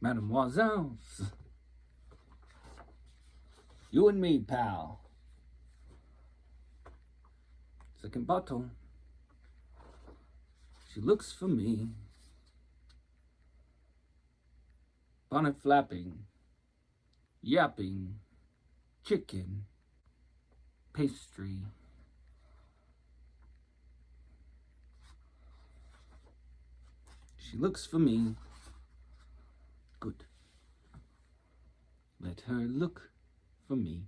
Mademoiselles, you and me, pal. Second bottle. She looks for me. Bonnet flapping, yapping, chicken, pastry. She looks for me. Good. Let her look for me.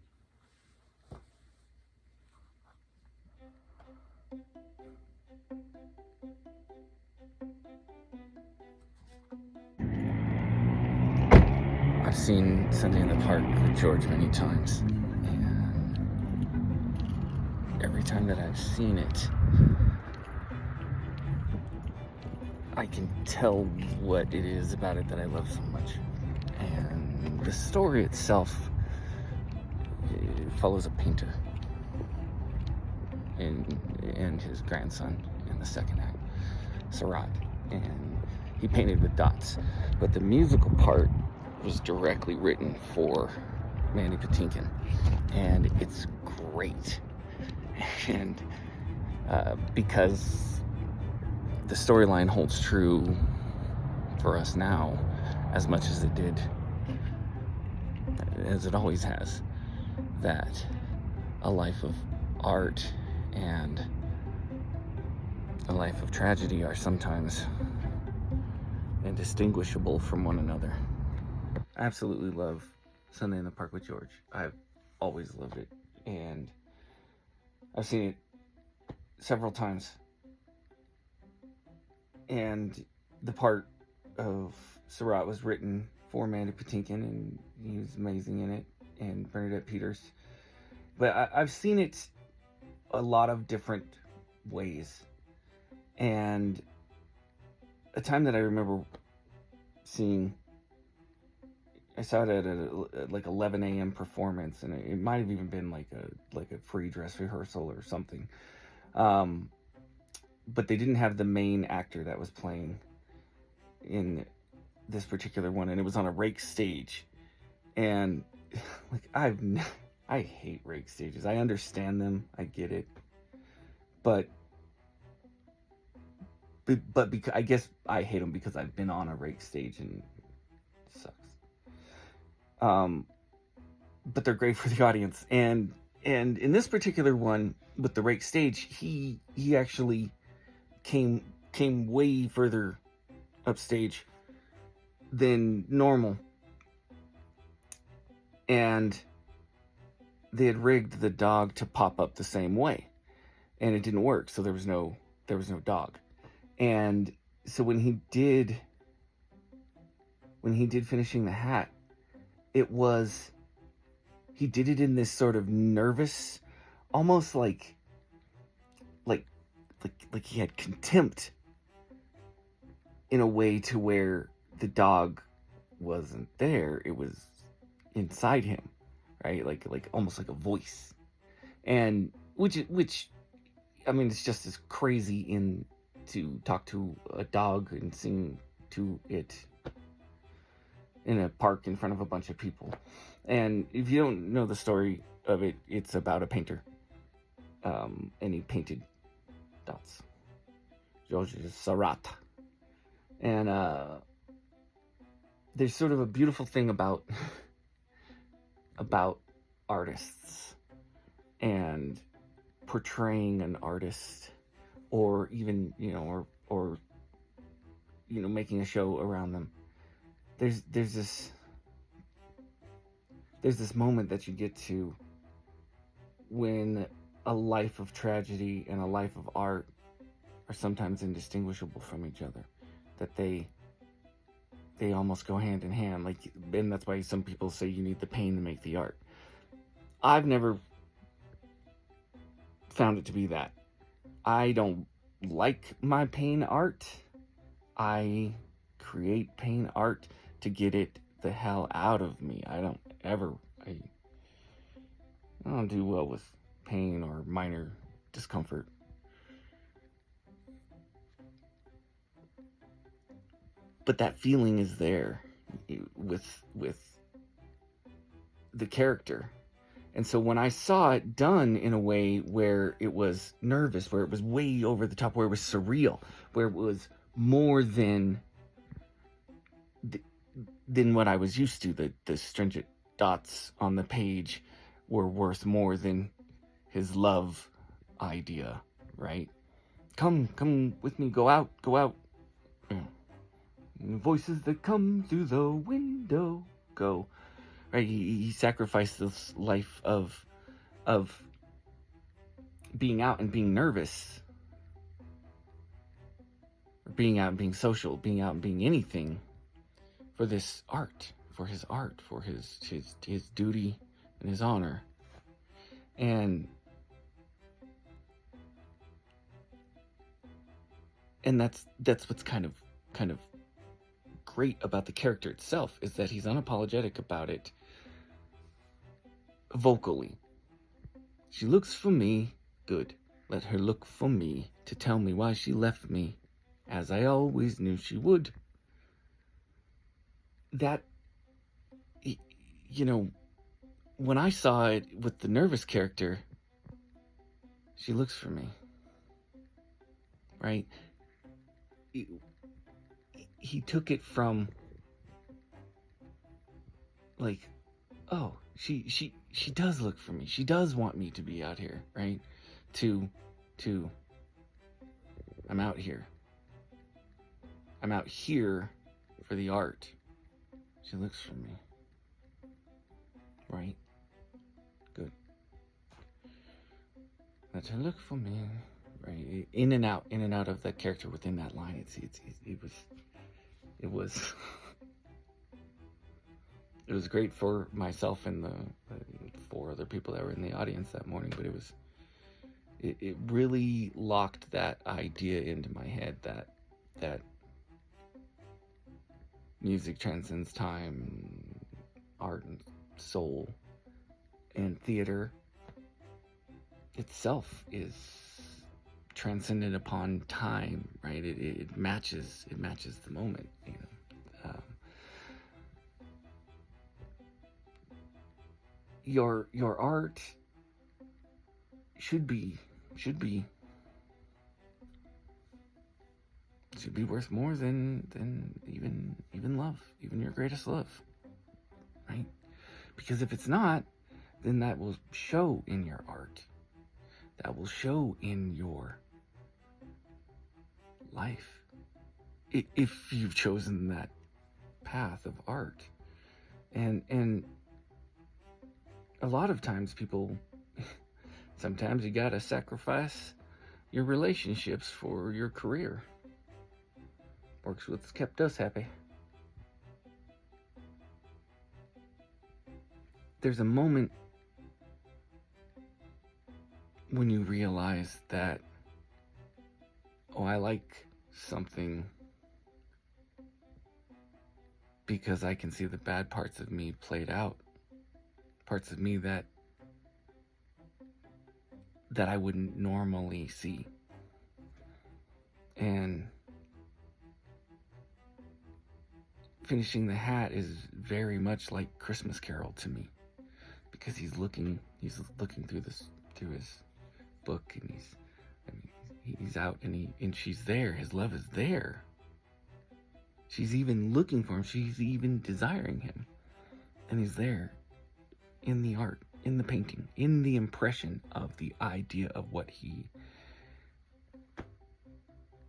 I've seen Sunday in the Park with George many times, and every time that I've seen it, I can tell what it is about it that I love so much. And the story itself, it follows a painter and his grandson in the second act, Surratt, and he painted with dots. But the musical part was directly written for Mandy Patinkin, and it's great. And because the storyline holds true for us now as much as it did, as it always has, that a life of art and a life of tragedy are sometimes indistinguishable from one another. I absolutely love Sunday in the Park with George. I've always loved it, and I've seen it several times. And the part of Surratt was written for Mandy Patinkin, and he was amazing in it, and Bernadette Peters. But I've seen it a lot of different ways. And a time that I remember seeing, I saw it at a like 11 a.m. performance, and it might have even been like a free dress rehearsal or something. But they didn't have the main actor that was playing in this particular one, and it was on a rake stage. And like I hate rake stages. I understand them, I get it, but because I guess I hate them because I've been on a rake stage and it sucks. But they're great for the audience, and in this particular one with the rake stage, he actually came way further upstage than normal, and they had rigged the dog to pop up the same way, and it didn't work, so there was no dog. And so when he did finishing the hat, he did it in this sort of nervous, almost like he had contempt, in a way to where the dog wasn't there, it was inside him, right? Like almost like a voice. And which I mean, it's just as crazy to talk to a dog and sing to it in a park in front of a bunch of people. And if you don't know the story of it, it's about a painter, and he painted dots. Georges Surratt. And there's sort of a beautiful thing about artists and portraying an artist, or even or making a show around them. There's this moment that you get to when a life of tragedy and a life of art are sometimes indistinguishable from each other, that they almost go hand in hand. And that's why some people say you need the pain to make the art. I've never found it to be that. I don't like my pain art. I create pain art to get it the hell out of me. I don't do well with pain or minor discomfort. But that feeling is there. with the character. And so when I saw it done in a way where it was nervous, where it was way over the top, where it was surreal, where it was more than what I was used to, the stringent dots on the page were worth more than his love idea, right? Come with me, go out. Voices that come through the window, go. Right? He sacrificed this life of being out and being nervous, or being out and being social, being out and being anything, for this art, for his duty and his honor. And that's what's kind of great about the character itself, is that he's unapologetic about it vocally. She looks for me, good. Let her look for me to tell me why she left me, as I always knew she would. That, you know, when I saw it with the nervous character, she looks for me, right? He took it from, like, oh, she does look for me. She does want me to be out here, right? To I'm out here. I'm out here for the art. She looks for me. Right? Good. Let her look for me. Right? In and out of that character within that line. It was it was great for myself and the 4 other people that were in the audience that morning, but it really locked that idea into my head that music transcends time, art and soul, and theater itself is transcendent upon time, right? It matches the moment, you know. Your art should be worth more than even love, even your greatest love, right? Because if it's not, then that will show in your art. That will show in your life. If you've chosen that path of art. And a lot of times people, sometimes you gotta sacrifice your relationships for your career. Works what's kept us happy. There's a moment when you realize that, oh, I like something because I can see the bad parts of me played out. Parts of me that I wouldn't normally see. And finishing the hat is very much like Christmas Carol to me, because he's looking through his book, and he's out, and she's there. His love is there. She's even looking for him. She's even desiring him, and he's there in the art, in the painting, in the impression of the idea of what he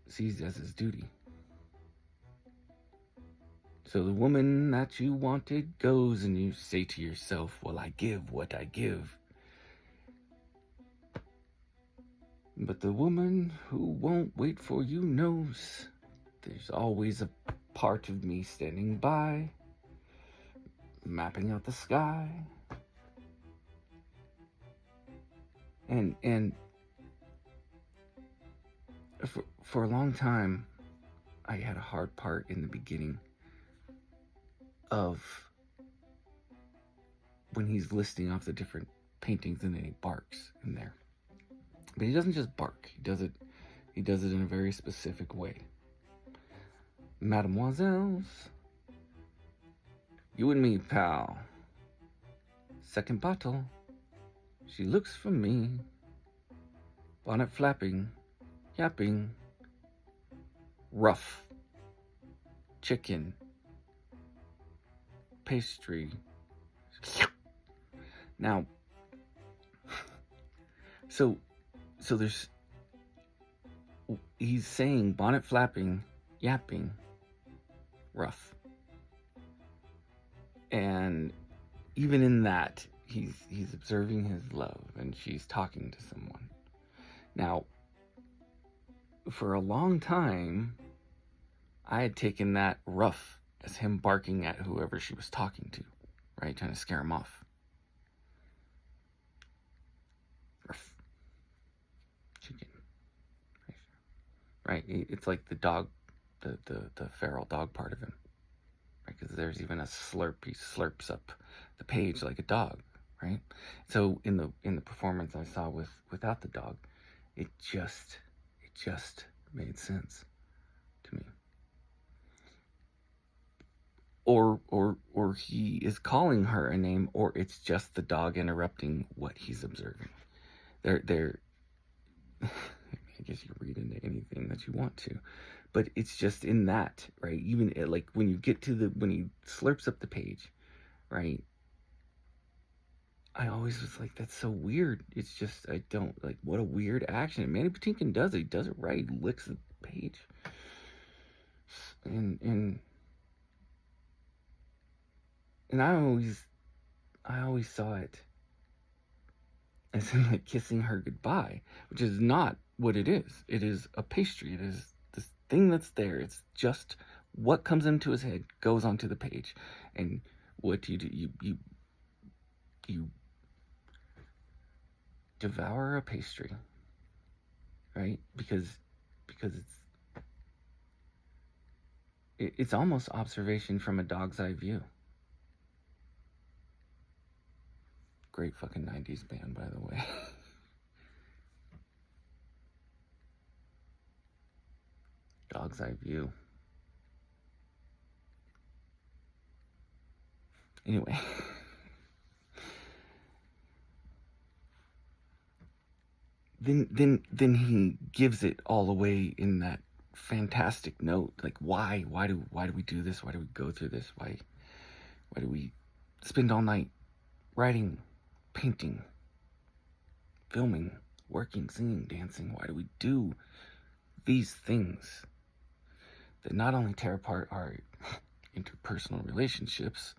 sees as his duty. So the woman that you wanted goes, and you say to yourself, well, I give what I give. But the woman who won't wait for you knows there's always a part of me standing by, mapping out the sky. And for a long time, I had a hard part in the beginning of when he's listing off the different paintings, and then he barks in there. But he doesn't just bark. He does it in a very specific way. Mademoiselles, You and me, pal. Second bottle. She looks for me. Bonnet flapping, yapping. Rough. Chicken. Pastry. Now, so there's, he's saying bonnet flapping, yapping, rough. And even in that, he's observing his love, and she's talking to someone. Now, for a long time, I had taken that rough as him barking at whoever she was talking to, right? Trying to scare him off. Rough. Chicken. Right? It's like the dog, the feral dog part of him. Right? Because there's even a slurp. He slurps up the page like a dog, right? So in the performance I saw without the dog, it just made sense to me. Or he is calling her a name, or it's just the dog interrupting what he's observing. They're I guess you read into anything that you want to, but it's just in that, right? Even like when you get to when he slurps up the page, right? I always was like, that's so weird. It's just, I don't, like, what a weird action. And Mandy Patinkin does it. He does it right. He licks the page. And I always saw it as him like kissing her goodbye, which is not what it is. It is a pastry. It is this thing that's there. It's just what comes into his head goes onto the page. And what do? You devour a pastry, right? Because it's almost observation from a dog's eye view. Great fucking 90s band, by the way. Dog's eye view. Anyway. Then he gives it all away in that fantastic note. Like, why do we do this? Why do we go through this? Why do we spend all night writing, painting, filming, working, singing, dancing? Why do we do these things that not only tear apart our interpersonal relationships,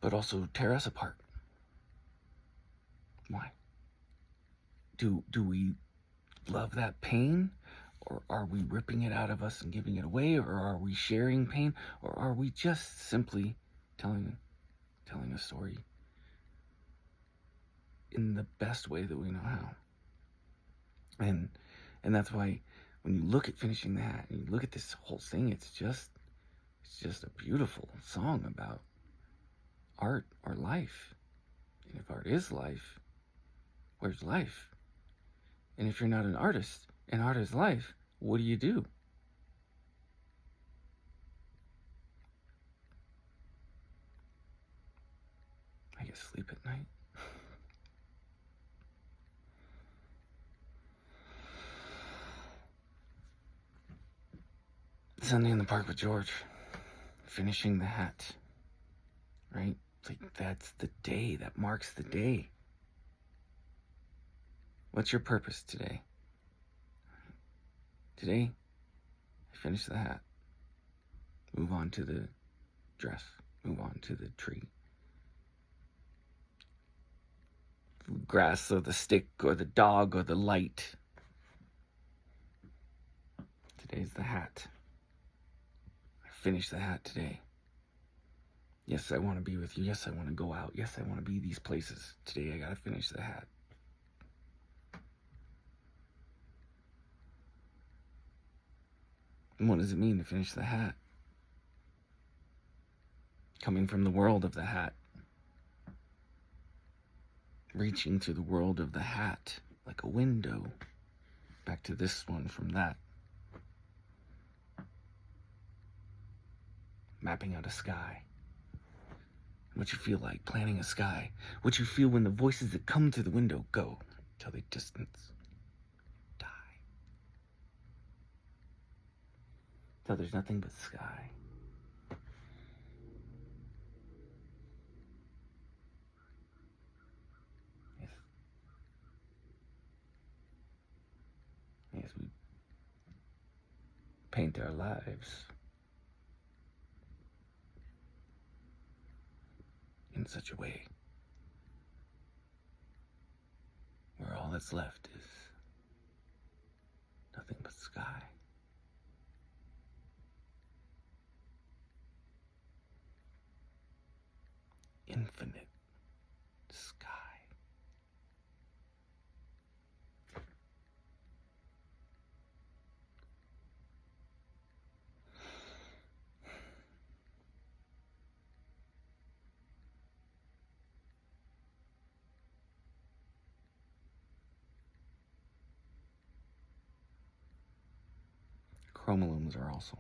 but also tear us apart? Why? Do we love that pain? Or are we ripping it out of us and giving it away? Or are we sharing pain? Or are we just simply telling a story in the best way that we know how? And that's why when you look at Finishing the Hat and you look at this whole thing, it's just a beautiful song about art or life. And if art is life, where's life? And if you're not an artist and art is life, what do you do? I guess sleep at night. Sunday in the Park with George. Finishing the Hat. Right? It's like, that's the day. That marks the day. What's your purpose today? Today, I finish the hat. Move on to the dress. Move on to the tree. The grass or the stick or the dog or the light. Today's the hat. I finish the hat today. Yes, I want to be with you. Yes, I want to go out. Yes, I want to be these places. Today, I got to finish the hat. And what does it mean to finish the hat? Coming from the world of the hat. Reaching to the world of the hat like a window. Back to this one from that. mapping out a sky. What you feel like planning a sky. What you feel when the voices that come through the window go till they distance, die. Till there's nothing but sky. Yes. Yes, we paint our lives in such a way where all that's left is nothing but sky. Infinite sky. Chromolooms are also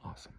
awesome.